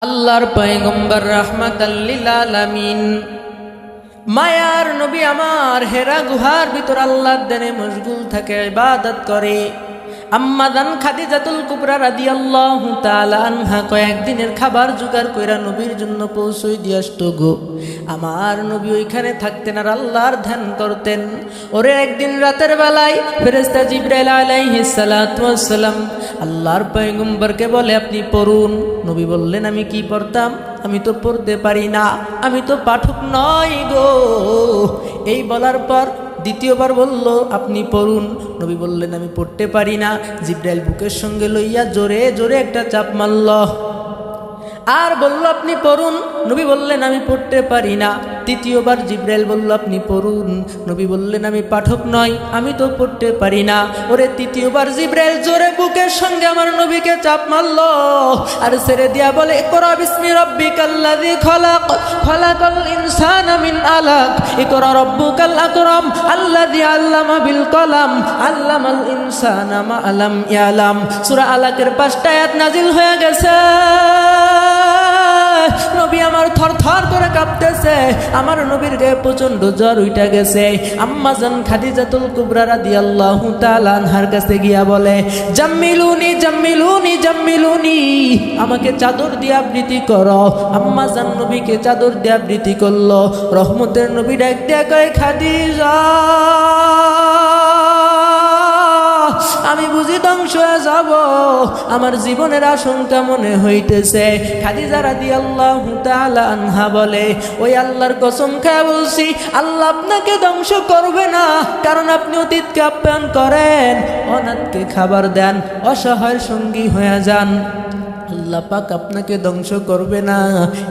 আল্লাহর পয়গম্বর রাহমাতাল লিল আলামিন মায়ার নবী আমার হেরা গুহার ভিতর আল্লাহর দানে মশগুল থাকে, ইবাদত করে। আম্মা জান খাদিজাতুল কুবরা রাদিয়াল্লাহু তাআলা আনহা কয়েকদিনের খাবার জোগাড় কইরা নবীর জন্য পৌঁছই দিয়ে আসতো গো। আমার নবী ওইখানে থাকতেন আর আল্লাহর ধ্যান করতেন। ওরে একদিন রাতের বেলায় ফেরেশতা জিবরাইল আলাইহিস সালাতু ওয়াস সালাম আল্লাহর পয়গম্বরকে বলে, আপনি পড়ুন। নবী বললেন, আমি কি পড়তাম? আমি তো পড়তে পারি না, আমি তো পাঠক নই গো। এই বলার পর দ্বিতীয়বার বলল, আপনি পড়ুন। নবী বললেন, আমি পড়তে পারি না। জিবরাইল বুকের সঙ্গে লইয়া জোরে জোরে একটা চাপ মারল আর বলল, আপনি পড়ুন। নবী বললেন, আমি পড়তে পারি না। তৃতীয়বার জিবরাইল বলল, আপনি পড়ুন। নবী বললেন, আমি পাঠক নই, আমি তো পড়তে পারি না। ওরে তৃতীয়বার জিবরাইল জোরে বুকের সঙ্গে আমার নবীকে চাপ মারল আর ছেড়ে দিয়া বলে, ইকরা বিসমি রাব্বিকাল্লাযী খলাক, খলাকাল ইনসানা মিন আলাক, ইকরা রাব্বুকাল আকরাম আল্লাযী আল্লামা বিল কলাম, আল্লামাল ইনসানা মা লাম ইয়ালাম। সূরা আলাকের 5টা আয়াত নাজিল হয়ে গেছে। নবী আমার থরথর করে কাঁপতেছে, আমার নবীর গায়ে প্রচন্ড জ্বর উঠে গেছে। আম্মা জান খাদিজাতুল কুবরা রাদিয়াল্লাহু তাআলা আনহার কাছে গিয়া বলে, জাম্মিলুনি জাম্মিলুনি জাম্মিলুনি, আমাকে চাদর দিয়ে আবৃত্তি করো। আম্মা জান নবীকে চাদর দিয়ে আবৃত্তি করলো। রহমতের নবী ডাক দিয়া কয়, খাদিজা, আমি বুঝি ধ্বংস হয়ে যাব, আমার জীবনের আশঙ্কা মনে হইতেছে। খাদিজা রাদিয়াল্লাহু তাআলা আনহা বলে, ওই আল্লাহর কসম খেয়ে বলছি, আল্লাহ আপনাকে ধ্বংস করবে না, কারণ আপনি অতীতকে আপ্যায়ন করেন, অনাথকে খাবার দেন, অসহায়ের সঙ্গী হয়ে যান, আল্লাহ পাক আপনাকে ধ্বংস করবে না।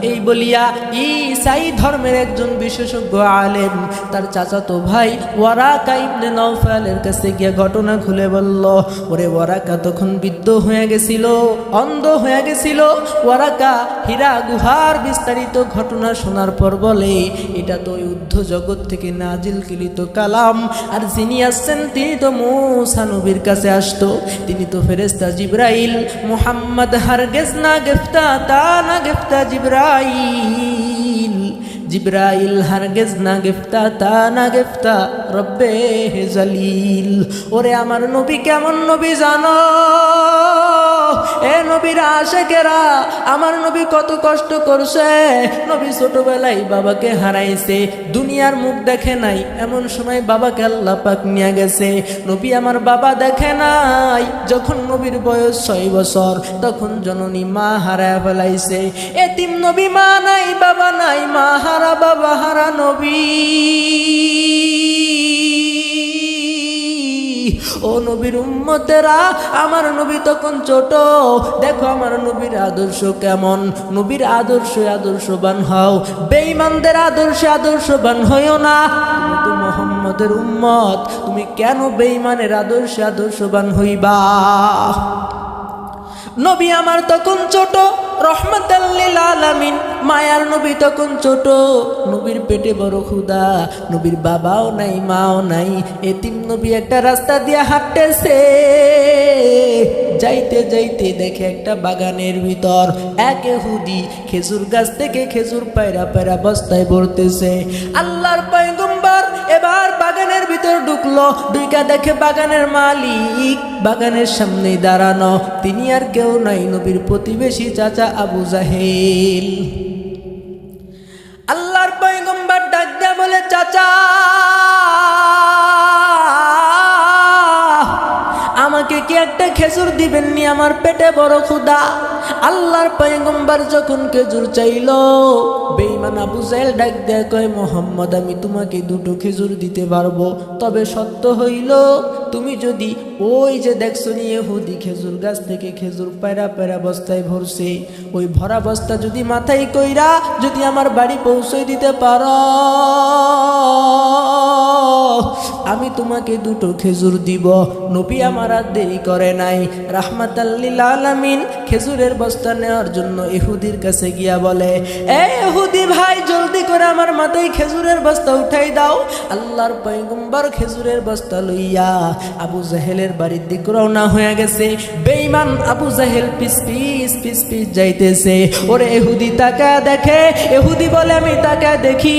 এই বলিয়া ঈসাই ধর্মের একজন বিশেষজ্ঞ আলেম তার চাচাতো ভাই ওয়ারাকা ইবনে নওফালের কাছে গিয়ে ঘটনা খুলে বলল। ওরে ওয়ারাকা তখন বৃদ্ধ হয়ে গেছিল, অন্ধ হয়ে গেছিল। ওয়ারাকা হীরা গুহার বিস্তারিত ঘটনা শোনার পর বলে, এটা তো ঊর্ধ্ব জগৎ থেকে নাজিলকৃত কালাম, আর যিনি আসছেন তিনি তো মূসা নবীর কাছে আসতো, তিনি তো ফেরেশতা জিবরাইল। মুহাম্মদ হারগিজ না গেফতা তা না গেফতা জিবরাইল, জিবরাইল হারগিজ না গেফতা তা না গেফতা রব্বে জালিল। ওরে আমার নবী কেমন নবী জানো? এ নবীর আশেকেরা, আমার নবী কত কষ্ট করছে। নবী ছোটবেলায় বাবাকে হারাইছে, দুনিয়ার মুখ দেখে নাই, এমন সময় বাবাকে আল্লাহ পাক নিয়ে গেছে। নবী আমার বাবা দেখে নাই। যখন নবীর বয়স 6 বছর, তখন জননী মা হারায় ফেলাইছে। এতিম নবী, মা নাই বাবা নাই, মা হারা বাবা হারা নবী। ও নবীর উম্মতেরা, আমার নবী তখন ছোট। দেখো আমার নবীর আদর্শ কেমন। নবীর আদর্শে আদর্শবান হও, বেঈমানদের আদর্শে আদর্শবান হইও না। তুমি তো মুহাম্মদের উম্মত, তুমি কেন বেঈমানের আদর্শে আদর্শবান হইবা? নবী আমার তখন ছোট, রহমাতাল লিল আলামিন, মায়ার নবী তখন ছোট। নবীর পেটে বড় ক্ষুধা, নবীর বাবাও নাই মাও নাই। এতিম নবী একটা রাস্তা দিয়ে হাঁটতেছে, যাইতে যাইতে দেখে একটা বাগানের ভিতর এক ইহুদি খেজুর গাছ থেকে খেজুর পায়রা পায়রা বস্তায় ভরতেছে। আল্লাহর পয়গম্বর এবার বাগানের ভিতর ঢুকলো, ঢুকা দেখে বাগানের মালিক বাগানের সামনেই দাঁড়ানো। তিনি আর কেউ নাই, নবীর প্রতিবেশী চাচা আবু জাহেল। আল্লাহর পয়গম্বর ডাক দিয়া বলে, চাচা, আমাকে কি একটা খেজুর দিবেননি? আমার পেটে বড় ক্ষুধা। আল্লাহর পয়গম্বর যখন খেজুর চাইল, বেঈমান আবু জাহেল ডাক দেয়া কয়, মুহাম্মদ, আমি তোমাকে 2টো খেজুর দিতে পারবো, তবে সত্য হইল তুমি যদি ওই যে দেখছো নি ইহুদি খেজুর গাছ থেকে খেজুর পায়রা পায়রা বস্তায় ভরছে, ওই ভরা বস্তা যদি মাথায় কইরা যদি আমার বাড়ি পৌঁছে দিতে পারো, আমি তোমাকে 2টো খেজুর দিব। নবী আমার আর দেরি করে নাই, রাহমাতাল লিল আলামিন খেজুরের বস্তা নেওয়ার জন্য ইহুদির কাছে গিয়া বলে, এ ইহুদি ভাই, জলদি করে আমার মাথায় খেজুরের বস্তা উঠাই দাও। আল্লাহর পয়গম্বর খেজুরের বস্তা লইয়া আবু জাহেলের বাড়ির দিক রওনা হয়ে গেছে। বেঈমান আবু জাহেল পিস পিস পিস পিস যাইতেছে। ওরে ইহুদি তাকা দেখে, ইহুদি বলে আমি তাকা দেখি,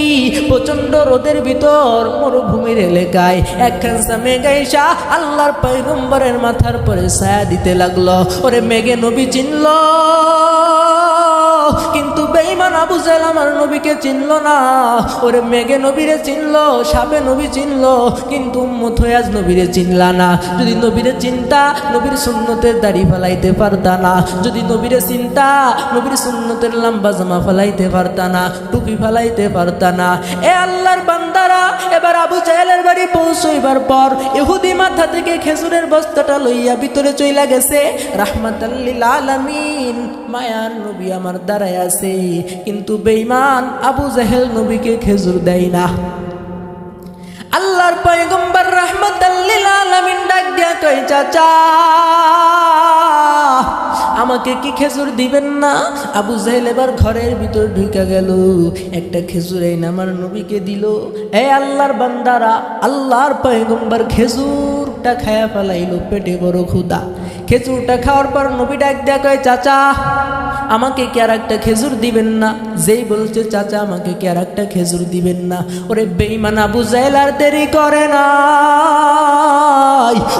প্রচন্ড রোদের ভিতর মরুভূমির এলাকায় একখান মেঘাইসা আল্লাহর পয়গম্বরের মাথার পরে ছায়া দিতে লাগলো। ওরে মেঘে নবী চিনল, কিন্তু বেঈমান আবু জাহেল আমার নবীকে চিনল না। ওরে মেঘে নবীরে চিনল, সাপে নবী চিনল, কিন্তু উম্মত হয়ে আজ নবীরে চিনলা না। যদি নবীরে চিন্তা, নবীর সুন্নতের দাড়ি ফালাইতে পারতা না। যদি নবীরে চিন্তা, নবীর সুন্নতের লম্বা জামা ফালাইতে পারতা না, টুপি ফালাইতে পারতা না। এ আল্লাহর বান্দারা, এবার আবু জাহেলের বাড়ি পৌঁছইবার পর ইহুদি মাথা থেকে খেজুরের বস্তাটা লইয়া ভিতরে চইলা গেছে। রাহমাতাল লিল আলামিন মায়ার নবী আমার দাঁড়ায় আছে, কিন্তু বেঈমান আবু জাহেল নবীকে খেজুর দেয় না। আল্লাহর পয়গম্বর রাহমাতাল লিল আলামিন ডাক দিয়া কয়, চাচা আমাকে কি খেজুর দিবেন না? আবু জাহেল এবার ঘরের ভিতর ঢুকে গেল, একটা খেজুর এই আমার নবীকে দিল। এই আল্লাহর বান্দারা, আল্লাহর পয়গম্বর খেজুরটা খায়া ফেলাইল, পেটে বড় ক্ষুধা। খেজুরটা খাওয়ার পর নবী ডাক দিয়া কয়, চাচা আমাকে কি আর একটা খেজুর দিবেন না? যেই বলছে চাচা আমাকে কি আর একটা খেজুর দিবেন না, ওরে বেঈমান আবু জাহেল আর দেরি করে না।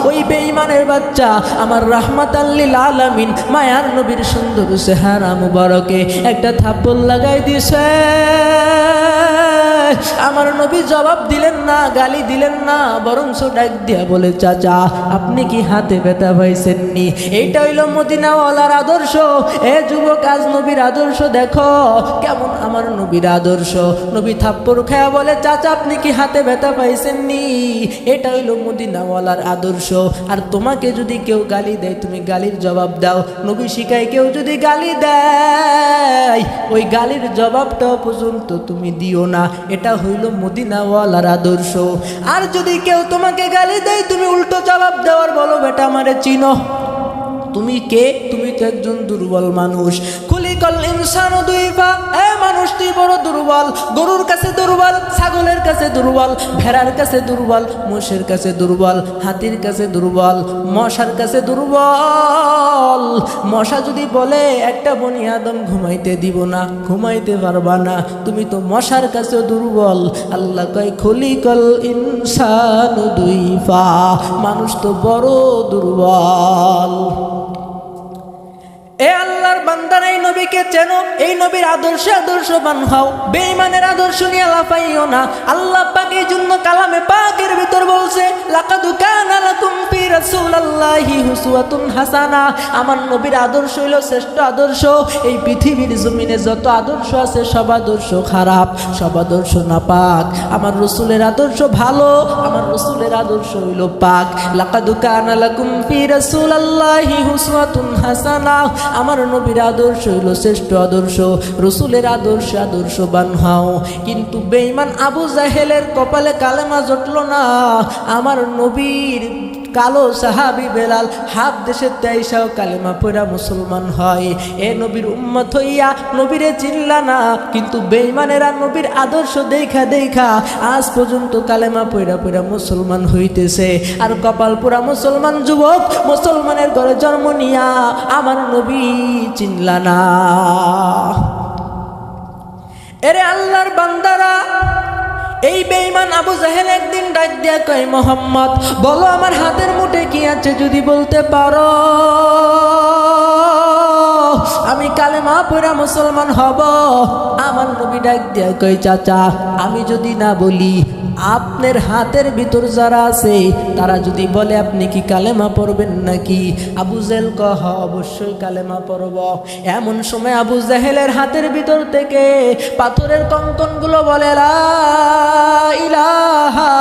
ওই বেঈমানের বাচ্চা আমার রাহমাতাল লিল আলামিন মায়ার নবীর সুন্দর চেহারা মুবারকে একটা থাপ্পড় লাগাই দিছে। আমার নবী জবাব দিলেন না, গালি দিলেন না, বরঞ্চ ডাক দিয়া বলে, চাচা আপনি কি হাতে ব্যথা পাইছেননি? এইটা হইল মদিনাওয়ালার আদর্শ। এ যুবক, আজ নবীর আদর্শ দেখো কেমন, আমার নবীর আদর্শ। নবী থাপ্পড় খায়া বলে, চাচা আপনি কি হাতে ব্যথা পাইছেননি? এটা হইল মদিনাওয়ালার আদর্শ। আর তোমাকে যদি কেউ গালি দেয়, তুমি গালির জবাব দাও। নবী শিখায়, কেউ যদি গালি দেয়, ওই গালির জবাবটাও পর্যন্ত তুমি দিও না। এটা হইল মদিনাওয়ালার আদর্শ। আর যদি কেউ তোমাকে গালি দেয়, তুমি উল্টো জবাব দেওয়ার বলো, বেটা আমারে চিনো, তুমি কে? তুমি তো একজন দুর্বল মানুষ। খুলিকাল ইনসানু দুইফা, এ মানুষ তুই বড় দুর্বল। গরুর কাছে দুর্বল, ছাগলের কাছে দুর্বল, ভেড়ার কাছে দুর্বল, মোষের কাছে দুর্বল, হাতির কাছে দুর্বল, মশার কাছে দুর্বল। মশা যদি বলে একটা বনি আদম ঘুমাইতে দিব না, ঘুমাইতে পারবা না, তুমি তো মশার কাছে দুর্বল। আল্লাহ কয়, খুলিকাল ইনসানু দুইফা, মানুষ তো বড় দুর্বল। এ আল্লাহর বান্দারা, এই নবীকে চেনো, এই নবীর আদর্শে আদর্শবান হও, বেঈমানের আদর্শ নিয়ে লাফাইও না। আল্লাহ পাক এই জন্য কালামে পাকের ভিতর বলছে, লাকাদ কানা লাকুম ফি রাসূলিল্লাহি উসওয়াতুন হাসানা। আমার নবীর আদর্শ হইল শ্রেষ্ঠ আদর্শ। এই পৃথিবীর জমিনে যত আদর্শ আছে সব আদর্শ খারাপ, সব আদর্শ নাপাক। আমার রাসূলের আদর্শ ভালো, আমার রাসূলের আদর্শ হইল পাক। লাকাদ কানা লাকুম ফি রাসূলিল্লাহি উসওয়াতুন হাসানা। আমার নবীর আদর্শ হইল শ্রেষ্ঠ আদর্শ, রসুলের আদর্শে আদর্শবান হও। কিন্তু বেঈমান আবু জাহেলের কপালে কালেমা জুটল না। আমার নবীর কালো সাহাবী বেলাল হাফ দেশের 23 কালেমা পড়া মুসলমান হয়। এ নবীর উম্মত হইয়া নবীরে চিনলা না, কিন্তু বেঈমানেরা নবীর আদর্শ দেখা দেখা আজ পর্যন্ত কালেমা পড়া পড়া মুসলমান হইতেছে। আর কপাল পোড়া মুসলমান যুবক, মুসলমানের ঘরে জন্ম নিয়া আমার নবী চিনলা না। এরে আল্লাহর বান্দারা, এই বেঈমান আবু জাহেল একদিন ডাক দিয়া কয়, মোহাম্মদ বলো আমার হাতের মুঠে কি আছে, যদি বলতে পারো আমি কালেমা পড়া মুসলমান হব। আমার নবী ডাক দিয়া কয়, চাচা আমি যদি না বলি, আপনার হাতের ভিতর যারা আছে তারা যদি বলে আপনি কি কালেমা পড়বেন নাকি? আবু জাহেল কহ, অবশ্যই কালেমা পড়ব। এমন সময় আবু জাহেলের হাতের ভিতর থেকে পাথরের কঙ্কনগুলো বলে, লা ইলাহা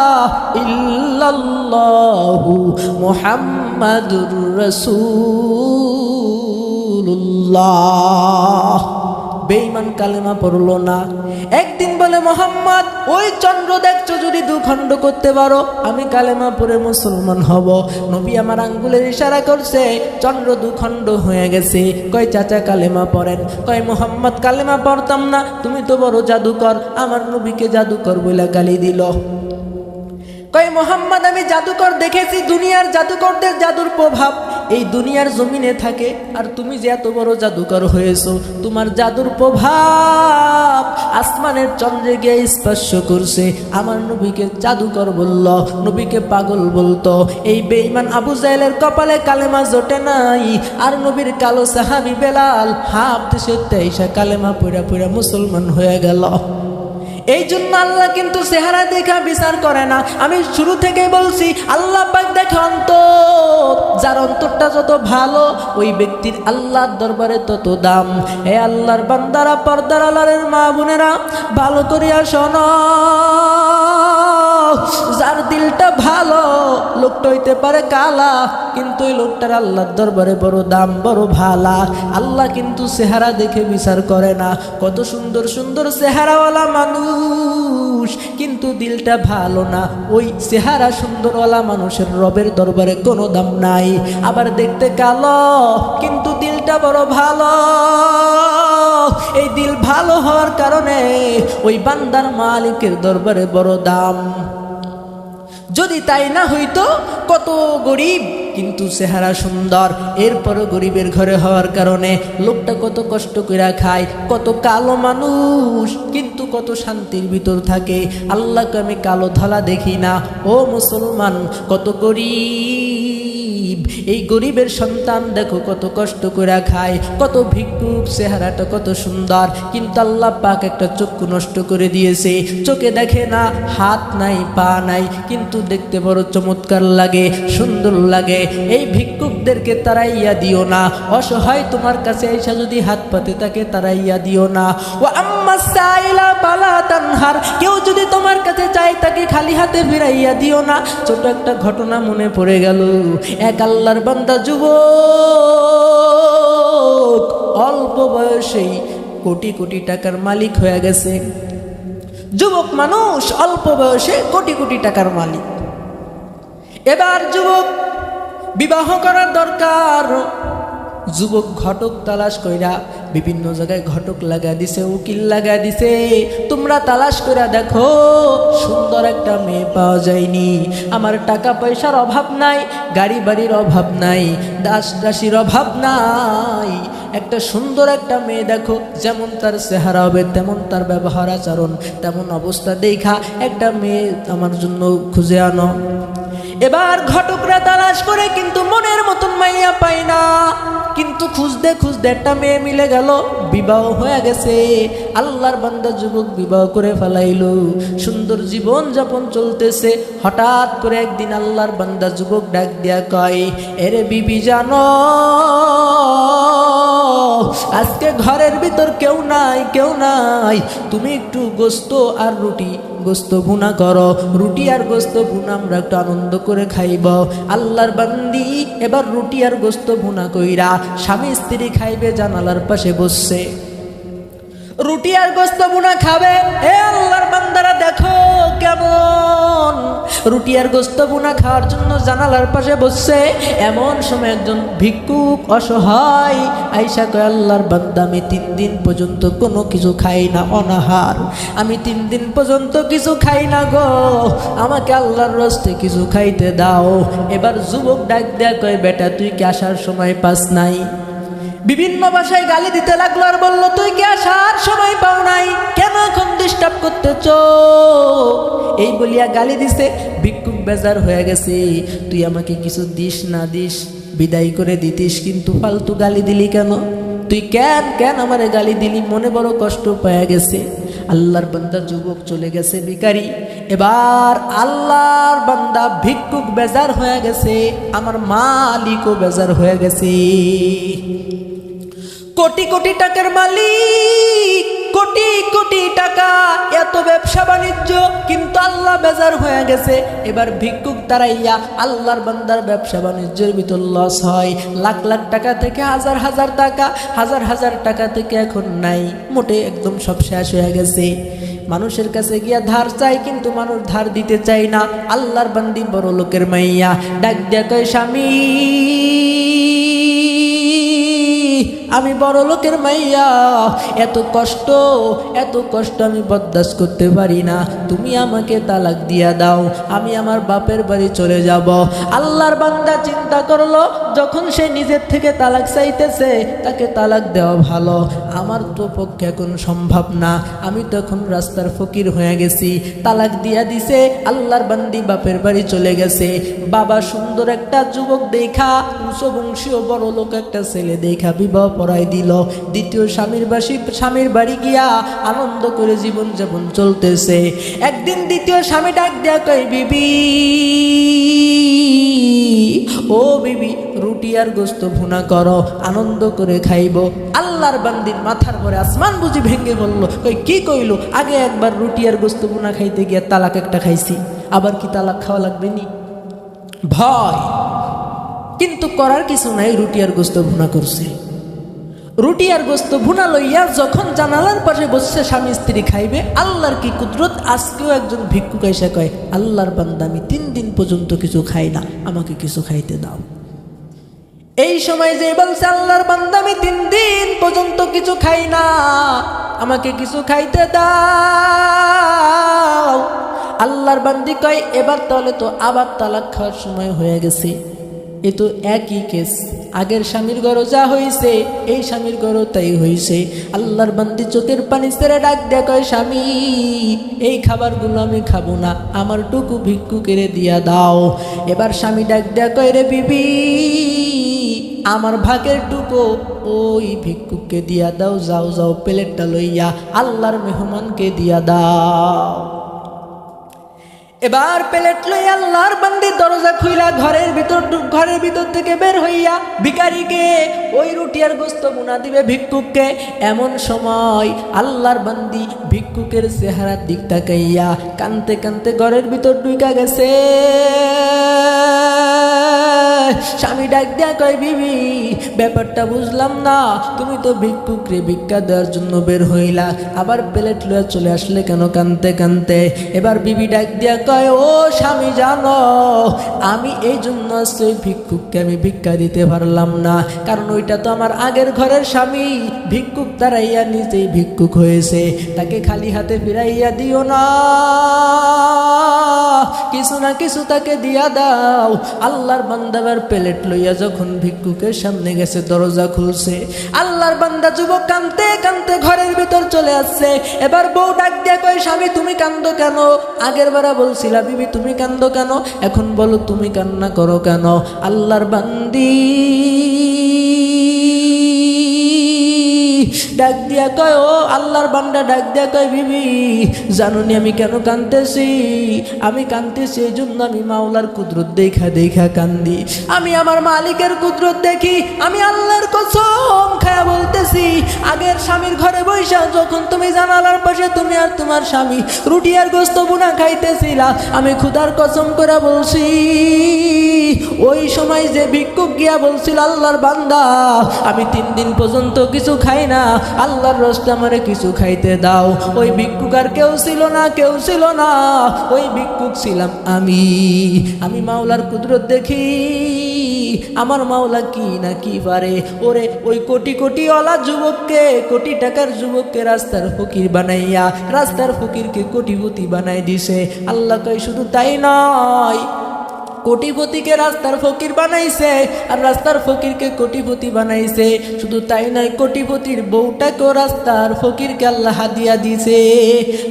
ইল্লাল্লাহু মুহাম্মাদুর রাসূলুল্লাহ। বেঈমান কালেমা পড়ল না। একদিন বলে, মোহাম্মদ ওই চন্দ্র দেখছো, যদি দুখণ্ড করতে পারো আমি কালেমা পড়ে মুসলমান হব। নবী আমার আঙ্গুলের ইশারা করছে, চন্দ্র দুখণ্ড হয়ে গেছে। কয় চাচা কালেমা পড়েন। কয় মোহাম্মদ কালেমা পড়তাম না, তুমি তো বড় জাদুকর। আমার নবীকে জাদুকর বলে গালি দিল। কয় মোহাম্মদ আমি জাদুকর দেখেছি, দুনিয়ার জাদুকরদের জাদুর প্রভাব এই দুনিয়ার জমিনে থাকে, আর তুমি যে এত বড় জাদুকর হয়েছো, তোমার জাদুর প্রভাব আসমানের চন্দ্রে গিয়ে স্পর্শ করছে। আমার নবীকে জাদুকর বলল, নবীকে পাগল বলতো। এই বেঈমান আবু জাহেলের কপালে কালেমা জোটে নাই, আর নবীর কালো সাহাবী বেলাল হাফ দেশে 23 কালেমা পড়া পড়া মুসলমান হয়ে গেল। এই জন্য আল্লাহ কিন্তু চেহারা দেখা বিচার করে না। আমি শুরু থেকেই বলছি, আল্লাহ পাক দেখে অন্তর, যার অন্তরটা যত ভালো ওই ব্যক্তির আল্লাহর দরবারে তত দাম। হে আল্লাহর বান্দারা, পর্দার আড়ালের মা বোনেরা, ভালো করিয়া শোনো, যার দিলটা ভালো, লোকটা হইতে পারে কালা, কিন্তু ওই লোকটার আল্লাহর দরবারে বড় দাম, বড় ভালা। আল্লাহ কিন্তু চেহারা দেখে বিচার করে না। কত সুন্দর সুন্দর চেহারাওয়ালা মানুষ, কিন্তু দিলটা ভালো না, ওই চেহারা সুন্দরওয়ালা মানুষের রবের দরবারে কোনো দাম নাই। আবার দেখতে কালো, কিন্তু দিলটা বড় ভালো। এই দিল ভালো হওয়ার কারণে ওই বান্দার মালিকের দরবারে বড় দাম। যদি তাই না হইতো, কত গরিব কিন্তু চেহারা সুন্দর, এরপরও গরিবের ঘরে হওয়ার কারণে লোকটা কত কষ্ট করে খায়। কত কালো মানুষ কিন্তু কত শান্তির ভিতর থাকে। আল্লাহকে আমি কালো ধলা দেখি না। ও মুসলমান, কত গরিব, এই গরিবের সন্তান দেখো কত কষ্ট করে খায়। কত ভিক্ষুক, চেহারাটা কত সুন্দর, কিন্তু আল্লাহ পাক একটা চক্ষু নষ্ট করে দিয়েছে। চোখে দেখে না, হাত নাই, পা নাই, কিন্তু দেখতে বড় চমৎকার লাগে, সুন্দর লাগে। এই ভিক্ষুকদেরকে তাড়াইয়া দিও না। অসহায় তোমার কাছে এসে যদি হাত পাতে তাকে তাড়াইয়া দিও না। ও আম্মা সাইলা বালা তানহার, কেউ যদি তোমার কাছে চায় তাকে খালি হাতে ফিরাইয়া দিও না। ছোট একটা ঘটনা মনে পড়ে গেল। এক আল্লাহর বান্দা যুবক, অল্প বয়সেই কোটি কোটি টাকার মালিক হয়ে গেছে। যুবক মানুষ অল্প বয়সে কোটি কোটি টাকার মালিক। এবার যুবক বিবাহ করার দরকার। যুবক ঘটক তালাশ কইরা বিভিন্ন জায়গায় ঘটক লাগা দিছে, উকিল লাগা দিছে। তোমরা তালাশ করে দেখো, সুন্দর একটা মেয়ে পাওয়া যায়নি। আমার টাকা পয়সার অভাব নাই, গাড়ি বাড়ির অভাব নাই, দাস দাসীর অভাব নাই। একটা সুন্দর একটা মেয়ে দেখো, যেমন তার চেহারা হবে তেমন তার ব্যবহার আচরণ, তেমন অবস্থা দেখা একটা মেয়ে আমার জন্য খুঁজে আনো। এবার ঘটকরা তালাশ করে কিন্তু মনের মতন মাইয়া পায় না। কিন্তু খুঁজতে খুঁজতে একটা মেয়ে মিলে গেল, বিবাহ হয়ে গেছে। আল্লাহর বান্দা যুবক বিবাহ করে ফেলাইল, সুন্দর জীবন যাপন চলতেছে। হঠাৎ করে একদিন আল্লাহর বান্দা যুবক ডাক দিয়া কয়, এরে বিবি জানো, আজকে ঘরের ভিতর কেউ নাই, কেউ নাই, তুমি একটু গোস্ত আর রুটি, গোস্ত ভুনা করো, রুটি আর গোস্ত ভুনা আমরা একটু আনন্দ করে খাইব। আল্লাহর বান্দি এবার রুটি আর গোস্ত ভুনা কইরা স্বামী স্ত্রী খাইবে, জানালার পাশে বসছে। রুটি আর গোস্ত ভুনা খাবে। এ আল্লাহর বান্দারা দেখো কেমন রুটি আর গোস্ত ভুনা খাওয়ার জন্য জানালার পাশে বসছে। এমন সময় একজন ভিক্ষুক অসহায় আইসা কয়, আল্লাহর বান্দা আমি 3 দিন পর্যন্ত কোনো কিছু খাই না, অনাহার, আমি 3 দিন পর্যন্ত কিছু খাই না গো, আমাকে আল্লাহর রাস্তে কিছু খাইতে দাও। এবার যুবক ডাক দেয়া কয়, বেটা তুই কি আসার সময় পাস নাই? বিভিন্ন ভাষায় গালি দিতে লাগলো আর বলল, তুই কি আসার সময় পাও নাই, কেন এখন ডিস্টার্ব করতেছ? এই বলিয়া গালি দিছে। ভিক্ষুক বেজার হয়ে গেছে, তুই আমাকে কিছু দিস না দিস, বিদায় করে দিতিস, কিন্তু ফালতু গালি দিলি কেন? তুই কেন কেন আমারে গালি দিলি? মনে বড় কষ্ট পেয়ে গেছে। আল্লাহর বান্দা যুবক চলে গেছে ভিখারি। এবার আল্লাহর বান্দা ভিক্ষুক বেজার হয়ে গেছে, আমার মালিকও বেজার হয়ে গেছে। কোটি কোটি টাকার মালিক, কোটি কোটি টাকা, এত ব্যবসা বাণিজ্য, কিন্তু আল্লাহ আল্লাহ বেজার হয়ে গেছে। এবার ভিক্ষুক তারাইয়া আল্লাহর বান্দার ব্যবসা বাণিজ্যের ভিতর লস হয়। লাখ লাখ টাকা থেকে হাজার হাজার টাকা, হাজার হাজার টাকা থেকে এখন নাই, মোটে একদম সব শেষ হয়ে গেছে। মানুষের কাছে গিয়া ধার চাই, কিন্তু মানুষ ধার দিতে চায় না। আল্লাহর বান্দি বড় লোকের মাইয়া ডাক দিয়া কয়, স্বামী আমি বড় লোকের মাইয়া, এত কষ্ট আমি বরদাস্ত করতে পারি না, তুমি আমাকে তালাক দিয়া দাও, আমি আমার বাপের বাড়ি চলে যাব। আল্লাহর বান্দা চিন্তা করলো, যখন সে নিজের থেকে তালাক চাইতেছে, তাকে তালাক দেওয়া ভালো, আমার তো পক্ষে এখন সম্ভব না, আমি তো এখন রাস্তার ফকির হয়ে গেছি। তালাক দিয়া দিছে, আল্লাহর বান্দি বাপের বাড়ি চলে গেছে। বাবা সুন্দর একটা যুবক দেখা, উচ্চবংশীয় বড় লোক একটা ছেলে দেখা বিবাহ পড়াই দিল। দ্বিতীয় স্বামীর বাড়ি গিয়া আনন্দ করে জীবন যাপন চলতেছে। একদিন দ্বিতীয় স্বামী ডাক দেয়া কয়, বিবি ও বিবি, রুটি আর গোস্ত ভুনা করো, আনন্দ করে খাইব। আল্লাহর বান্দির মাথার পরে আসমান বুঝি ভেঙে বলল, কই কি কইলো, আগে একবার রুটি আর গোস্ত ভুনা খাইতে গিয়া তালাক একটা খাইছি, আবার কি তালাক খাওয়া লাগবে নি? ভয়, কিন্তু করার কিছু নাই, রুটি আর গোস্ত ভুনা করছে। রুটি আর গোস্ত ভুনা লইয়া যখন জানালার পাশে বসছে স্বামী স্ত্রী খাইবে, আল্লাহর কি কুদরত, আজকেও একজন ভিক্ষুক এসে কয়, আল্লাহর বান্দা আমি 3 দিন পর্যন্ত কিছু খাই না, আমাকে কিছু খাইতে দাও। এই সময় যে বলছে, আল্লাহর বান্দা আমি 3 দিন পর্যন্ত কিছু খাই না, আমাকে কিছু খাইতে দাও। আল্লাহর বান্দি কয়, এবার তাহলে তো আবার তালাক খাওয়ার সময় হয়ে গেছে, এ তো একই কেস, আগের স্বামীর ঘরও যা হয়েছে এই স্বামীর ঘরও তাই হয়েছে। আল্লাহর বান্দি চোখের পানি ছেড়ে ডাক দেয়া কয়, স্বামী এই খাবারগুলো আমি খাবো না, আমার টুকু ভিক্ষুকের দিয়া দাও। এবার স্বামী ডাক দেয়া কয়, রে বিবি আমার ভাগের টুকু ওই ভিক্ষুককে দিয়া দাও, যাও যাও প্লেটটা লইয়া আল্লাহর মেহমানকে দিয়া দাও। এবার প্লেট লই আল্লাহর বান্দি দরজা খুইলা ঘরের ভিতর থেকে বের হইয়া ভিখারিকে ওই রুটি আর গোস্ত বুনা দিবে ভিক্ষুককে। এমন সময় আল্লাহর বান্দি ভিক্ষুকের চেহারার দিক তাকাইয়া কানতে কানতে ঘরের ভিতর ঢুকা গেছে। স্বামী ডাক দেয়া কয়, বিবি ব্যাপারটা বুঝলাম না, তুমি তো ভিক্ষুকরে ভিক্ষা দেওয়ার জন্য বের হইলা, আবার প্লেট লইয়া চলে আসলে কেন কানতে কানতে? এবার বিবি ডাক দেয়া কয়, ও স্বামী জানো, আমি এই জন্য ওই ভিক্ষুককে আমি ভিক্ষা দিতে পারলাম না, কারণ ওইটা তো আমার আগের ঘরের স্বামী, ভিক্ষুক তারাইয়া নিজেই ভিক্ষুক হয়েছে, তাকে খালি হাতে ফিরাইয়া দিও না, কিছু না কিছু তাকে দিয়া দাও। আল্লাহর বান্দাবার প্লেট লইয়া যখন ভিক্ষুকের সামনে গেছে, দরজা খুলছে, আল্লাহর বান্দা যুবক কানতে কানতে ঘরের ভিতর চলে আসছে। এবার বউ ডাক দিয়া কয়, স্বামী তুমি কান্দো কেন? আগের বেলা বলছিলা বিবি তুমি কান্দো কেন, এখন বলো তুমি কান্না করো কেন? আল্লাহর বান্দি ডাক দিয়া কয়, ও আল্লাহর বান্দা ডাক দিয়া কয়, বিবি জানুনি আমি কেন কান্দতেছি? আমি কান্দতেছি এই জন্য আমি মাওলার কুদরত দেখা দেখা কান্দি, আমি আমার মালিকের কুদরত দেখি, আমি আল্লাহর কসম খায়া বলতেছি, আগের স্বামীর ঘরে বৈশা যখন তুমি জানালার পাশে তুমি আর তোমার স্বামী রুটি আর গোস্ত বুনা খাইতেছিলা, আমি খুদার কসম করে বলছি, ওই সময় যে ভিক্ষুক গিয়া বলছিল, আল্লাহর বান্দা আমি 3 দিন পর্যন্ত কিছু খাই না, আল্লাহর রাস্তে আমারে কিছু খাইতে দাও, ওই ভিক্ষুক আর কেউ ছিল না, কেউ ছিল না, ওই ভিক্ষুক ছিলাম আমি মাওলার কুদরত দেখি, আমার মাওলা কি না কি পারে। ওরে ওই কোটি কোটি ওয়ালা যুবককে, কোটি টাকার যুবককে রাস্তার ফকির বানাইয়া রাস্তার ফকিরকে কোটিপতি বানাই দিছে। আল্লাহ কয় শুধু তাই নয়, কোটিপতিকে রাস্তার ফকির বানাইছে আর রাস্তার ফকিরকে কোটিপতি বানাইছে। শুধু তাই নয়, কোটিপতির বউটাকেও রাস্তার ফকিরকে আল্লাহ হাদিয়া দিছে।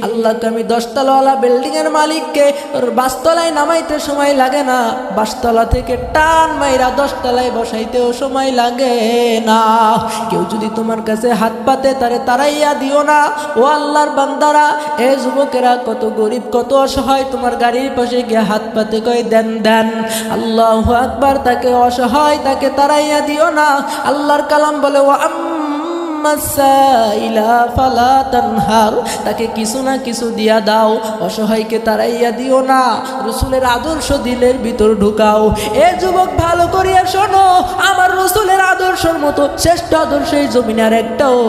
আল্লাহকে আমি 10 তলাওয়ালা বিল্ডিং এর মালিককে ওর 5 তলায় নামাইতে সময় লাগে না, 5 তলা থেকে টান মাইরা 10 তলায় বসাইতেও সময় লাগে না। কেউ যদি তোমার কাছে হাত পাতে তারে তারাইয়া দিও না। ও আল্লাহর বান্দারা, এ যুবকেরা, কত গরিব কত অসহায় তোমার গাড়ির পাশে গিয়ে হাত পাতে কয় দেন দেন, আল্লাহু আকবার, তাকে অসহায় তাকে তারাইয়া দিও না। আল্লাহর কালাম বলে, ওয়া আম্মাস সাইলা ফালা তানহার, তাকে কিছু না কিছু দিয়া দাও, অসহায়কে তাড়াইয়া দিও না, রাসূলের আদর্শ দিলের ভিতর ঢুকাও। এ যুবক ভালো করিয়া শোনো, আমার রাসূলের আদর্শের মতো শ্রেষ্ঠ আদর্শ এই জমিনে আর একটাও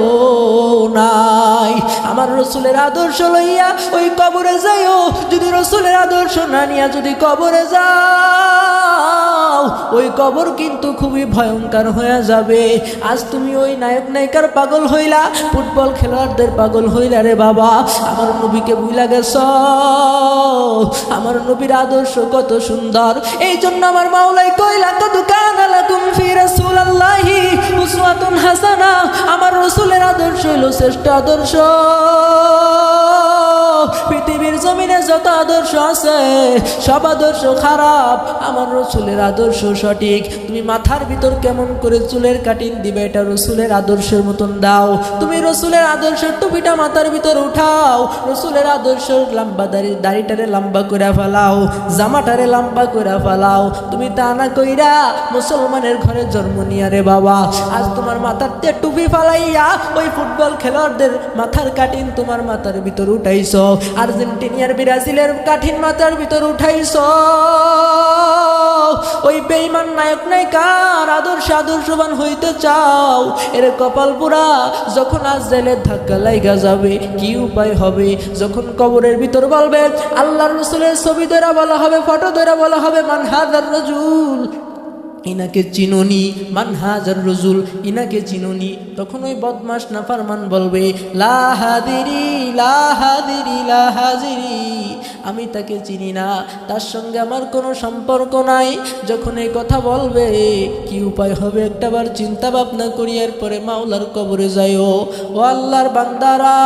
নাই। আমার রাসূলের আদর্শ লইয়া ওই কবরে যাইও, যদি রাসূলের আদর্শ না নিয়া যদি কবরে যাও, ওই কবর কিন্তু খুবই ভয়ঙ্কর হয়ে যাবে। আজ তুমি ওই নায়ক নায়িকার পাগল হইলা, ফুটবল খেলোয়াড়দের পাগল হইলা রে বাবা, আমার নবীকে ভুলা গেছ। আমার নবীর আদর্শ কত সুন্দর, এই জন্য আমার মাওলাই কইলা কদ কানা লাকুম ফি রাসূলিল্লাহি উসওয়াতুন হাসানা, আমার রাসূলের আদর্শ হলো শ্রেষ্ঠ আদর্শ। পৃথিবীর জমিনে যত আদর্শ আছে সব আদর্শ খারাপ, আমার রাসূলের আদর্শ সঠিক। তুমি মাথার ভিতর কেমন করে চুলের কাটিং দিবে, এটা রাসূলের আদর্শের মতন দাও। তুমি রাসূলের আদর্শের টুপিটা মাথার ভিতর উঠাও, রাসূলের আদর্শ লম্বা দাড়িটারে লম্বা করে ফেলাও, জামাটারে লম্বা করে ফেলাও। তুমি তা না কইরা মুসলমানের ঘরে জন্ম নিয়া রে বাবা, আজ তোমার মাথার দিয়ে টুপি ফালাইয়া ওই ফুটবল খেলোয়াড়দের মাথার কাটিং তোমার মাথার ভিতর উঠাইছ, আর্জেন্টিনিয়ার ব্রাজিলের কাঠিন মাথার ভিতর উঠাইছ। ওই বেঈমান নায়ক নায়িকার আদর্শবান হইতে চাও, এর কপাল পুরা। যখন আজরাইলের ধাক্কা লাইগা যাবে কি উপায় হবে, যখন কবরের ভিতর বলবে আল্লাহর রাসূলের ছবি ধরে বলা হবে, ফটো ধরে বলা হবে মান হাযার রাজুল, ইনাকে চিনুনি, মান হাজার রজুল, ইনাকে চিনুনি। তখন ওই বদমাস নাফরমান বলবে লা হাদিরি লা হাদিরি লা হাজিরি, আমি তাকে চিনি না, তার সঙ্গে আমার কোনো সম্পর্ক নাই। যখন এই কথা বলবে কি উপায় হবে একটাবার চিন্তা ভাবনা করি, এরপরে মাওলার কবরে যাইও। ও আল্লাহর বান্দারা,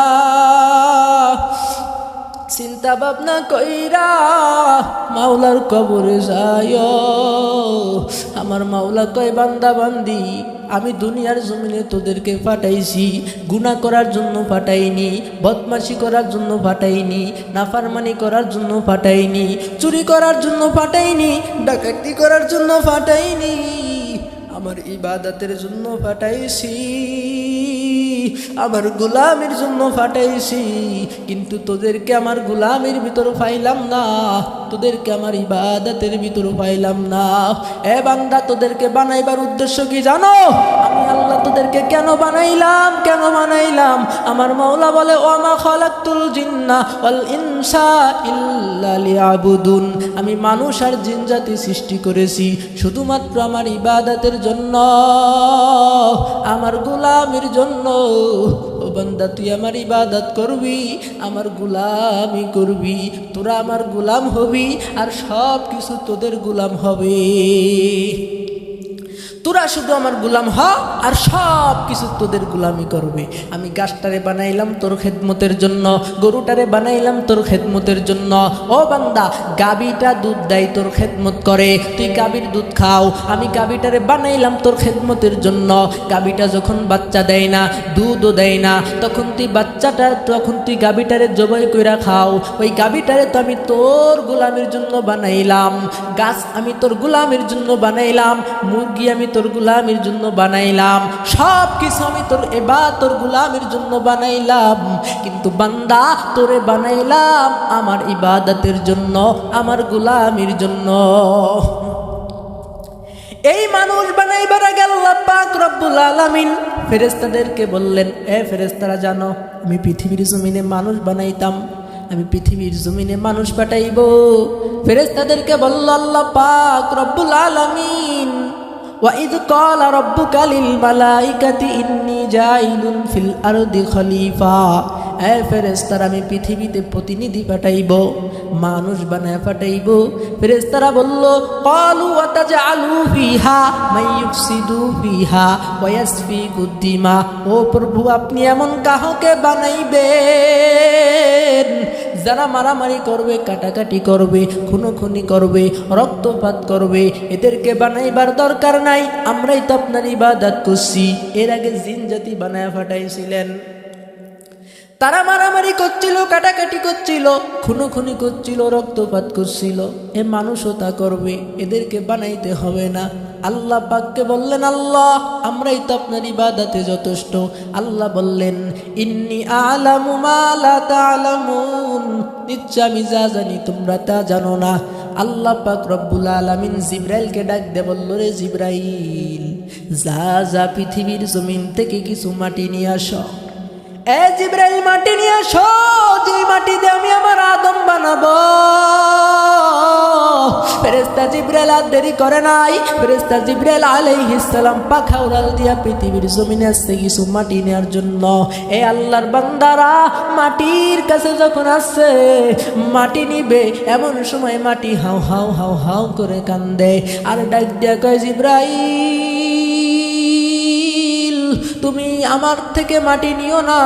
চিন্তা ভাবনা কইরা মাওলার কবরে যাইও। আমার মাওলা কয় বান্দা বান্দি, আমি দুনিয়ার জমিনে তোদেরকে পাঠাইছি গুনাহ করার জন্য পাঠাইনি, বদমাশি করার জন্য পাঠাইনি, নাফরমানি করার জন্য পাঠাইনি, চুরি করার জন্য পাঠাইনি, ডাকাতি করার জন্য পাঠাইনি, আমার ইবাদতের জন্য পাঠাইছি, আমার গোলামের জন্য পাঠাইছি। কিন্তু তোদেরকে আমার গোলামের ভিতর পাইলাম না, তোদেরকে আমার ইবাদতের ভিতর পাইলাম না। এ বান্দা, তোদেরকে বানাইবার উদ্দেশ্য কি জানো? আমি আল্লাহ তোদেরকে কেন বানাইলাম, কেন বানাইলাম? আমার মাওলা বলে ওয়ামা খালাকতুল জিন্না ওয়াল ইনসা ইল্লা লিয়াবুদুন, আমি মানুষ আর জিন জাতি সৃষ্টি করেছি শুধুমাত্র আমার ইবাদতের জন্য, আমার গোলামের জন্য। ও বান্দা, তুই আমার ইবাদত করবি, আমার গোলামি করবি, তোরা আমার গোলাম হবি, আর সব কিছু তোদের গোলাম হবে। তোরা শুধু আমার গোলাম হ, আর সব কিছু তোদের গোলামি করবে। আমি গাছটারে বানাইলাম তোর খেদমতের জন্য, গরুটারে বানাইলাম তোর খেদমতের জন্য। ও বান্দা, গাবিটা দুধ দেয় তোর খেদমত করে, তুই গাবির দুধ খাও। আমি গাবিটারে বানাইলাম তোর খেদমতের জন্য। গাবিটা যখন বাচ্চা দেয় না, দুধও দেয় না, তখন তুই গাবিটারে জবাই কইরা খাও। ওই গাবিটারে তো আমি তোর গোলামের জন্য বানাইলাম, গাছ আমি তোর গোলামের জন্য বানাইলাম, মুরগি আমি তোর গোলামের জন্য বানাইলাম, সব কিছু আমি তোর গোলামের জন্য বানাইলাম। কিন্তু বান্দা, তোরে বানাইলাম আমার ইবাদতের জন্য, আমার গোলামের জন্য। এই মানুষ বানাইবার আগে আল্লাহ পাক রব্বুল আলামিন ফেরেশতাদেরকে বললেন, এ ফেরেশতারা জানো, আমি পৃথিবীর জমিনে মানুষ বানাইতাম, আমি পৃথিবীর জমিনে মানুষ পাঠাইব। ফেরেশতাদেরকে বলল আল্লাহ পাক রব্বুল আলামিন, وَإِذْ قَالَ رَبُّكَ لِلْمَلَائِكَةِ إِنِّي جَاعِلٌ فِي الْأَرْضِ خَلِيفَةً, এ ফেরেশতারা আমি পৃথিবীতে প্রতিনিধি পাঠাইব, মানুষ বানায় পাঠাইব। ফেরেশতারা বলল ক্বালু ওয়াতাজআলু ফিহা মান ইউফসিদু ফিহা ওয়া ইয়াসফিকু দিমা, ও প্রভু আপনি এমন কাহকে বানাইবেন যারা মারামারি করবে, কাটাকাটি করবে, খুনোখুনি করবে, রক্তপাত করবে। এদেরকে বানাইবার দরকার নাই, আমরাই তো আপনার ইবাদত করছি। এর আগে জিন জাতি বানায় পাঠাইছিলেন, তারা মারামারি করছিল, কাটাকাটি করছিল, খুনোখুনি করছিল, রক্তপাত করছিল। এ মানুষও তা করবে, এদেরকে বানাইতে হবে না। আল্লাহ পাককে বললেন, আল্লাহ আমরাই তো আপনার ইবাদতে যথেষ্ট। আল্লাহ বললেন, ইন্নী আ'লামু মা লা তা'লামুন, নিশ্চয় আমি যা জানি তোমরা তা জানো না। আল্লাহ পাক রব্বুল আলামিন জিবরাইলকে ডাক দিয়ে বলল, রে জিবরাইল, যা যা পৃথিবীর জমিন থেকে কিছু মাটি নিয়ে আসো। এ জিবরাইল, মাটি নিয়ে আসো, যে মাটি দিয়ে আমি আমার আদম বানাবো। ফেরেশতা জিবরাইল আর দেরি করে নাই। ফেরেশতা জিবরাইল আলাইহিস সালাম পাখা উড়াল দিয়া পৃথিবীর জমিনে আসছে কিছু মাটি নেওয়ার জন্য। এই আল্লাহর বান্দারা মাটির কাছে যখন আসছে মাটি নিবে, এমন সময় মাটি হাউ হাউ হাউ হাউ করে কান্দে আর ডাক দিয়া কয়, জিবরাইল তুমি আমার থেকে মাটি নিও না,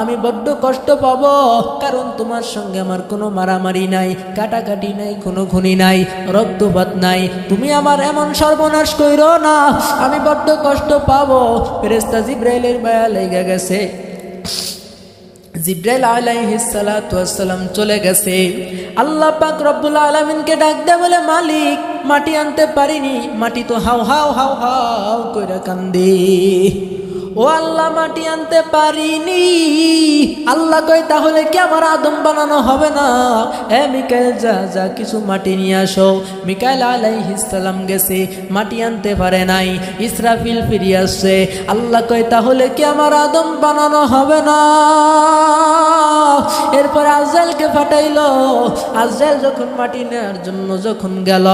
আমি বড্ড কষ্ট পাবো। কারণ তোমার সঙ্গে আমার কোনো মারামারি নাই, কাটাকাটি নাই, কোনো খুনি নাই, রক্তপাত নাই। তুমি আমার এমন সর্বনাশ কইরো না, আমি বড্ড কষ্ট পাবো। ফেরেশতা জিবরাইলের মায়া লেগে গেছে। জিবরাইল আলাইহিস সালাতু ওয়াস সালাম চলে গেছে। আল্লাহ পাক রব্বুল আলামিনকে ডাক দে বলে, মালিক মাটি আনতে পারিনি, মাটি তো হাউ হাউ হাউ হাউ কইরা কান্দে। ও আল্লাহ মাটি আনতে পারিনি। আল্লাহ কয়, তাহলে কি আমার আদম বানানো হবে না? এ মিকাইল, যা যা কিছু মাটি নিয়ে আসো। মিকাইল আলাইহিস সালাম গেছে, মাটি আনতে পারে নাই। ইসরাফিল ফিরে আসছে। আল্লাহ কয়, তাহলে কি আমার আদম বানানো হবে না? এরপর আজরাইলকে পাঠাইলো। আজরাইল যখন মাটি নেওয়ার জন্য যখন গেল,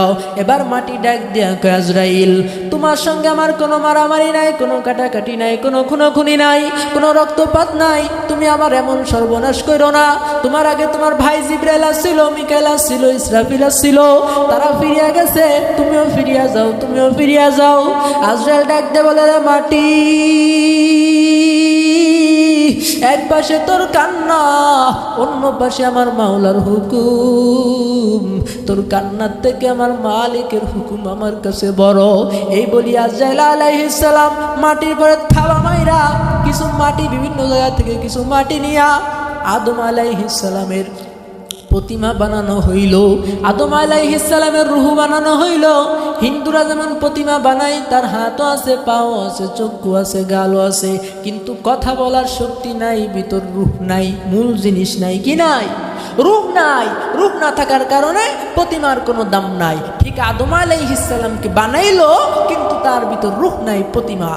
এবার মাটি ডাক দিয়া কয়, আজরাইল তোমার সঙ্গে আমার কোনো মারামারি নাই, কোনো কাটাকাটি নাই, কোনো খুনোখুনি নাই, কোনো রক্তপাত নাই। তুমি আমার এমন সর্বনাশ করো না। তোমার আগে তোমার ভাই জিবরাইল আসছিল, মিকাইল আসছিল, ইসরাফিল আসছিল, তারা ফিরিয়া গেছে, তুমিও ফিরিয়া যাও, তুমিও ফিরিয়া যাও। আজরাইল ডাক দে বলে, মাটি এক পাশে তোর কান্না, অন্য পাশে আমার মাওলার হুকুম। তোর কান্নার থেকে আমার মালিকের হুকুম আমার কাছে বড়। এই বলি আজরাইল আলাইহিস সালাম মাটির পরে থাবা মাইরা কিছু মাটি বিভিন্ন জায়গা থেকে কিছু মাটি নিয়া আদম আলাইহিস সালামের প্রতিমা বানানো হইল। আদম আলাইহিস সালামের রূহ বানানো হইল। হিন্দুরা যেমন প্রতিমা বানায়, তার হাতও আছে, পাও আছে, চক্ষু আছে, গালও আছে, কিন্তু কথা বলার শক্তি নাই, ভিতর রূহ নাই, মূল জিনিস নাই। কি নাই? রূহ নাই। রূহ না থাকার কারণে প্রতিমার কোনো দাম নাই। ঠিক আদম আলাইহিস সালামকে বানাইলো, কিন্তু তার ভিতর রূহ নাই, প্রতিমা।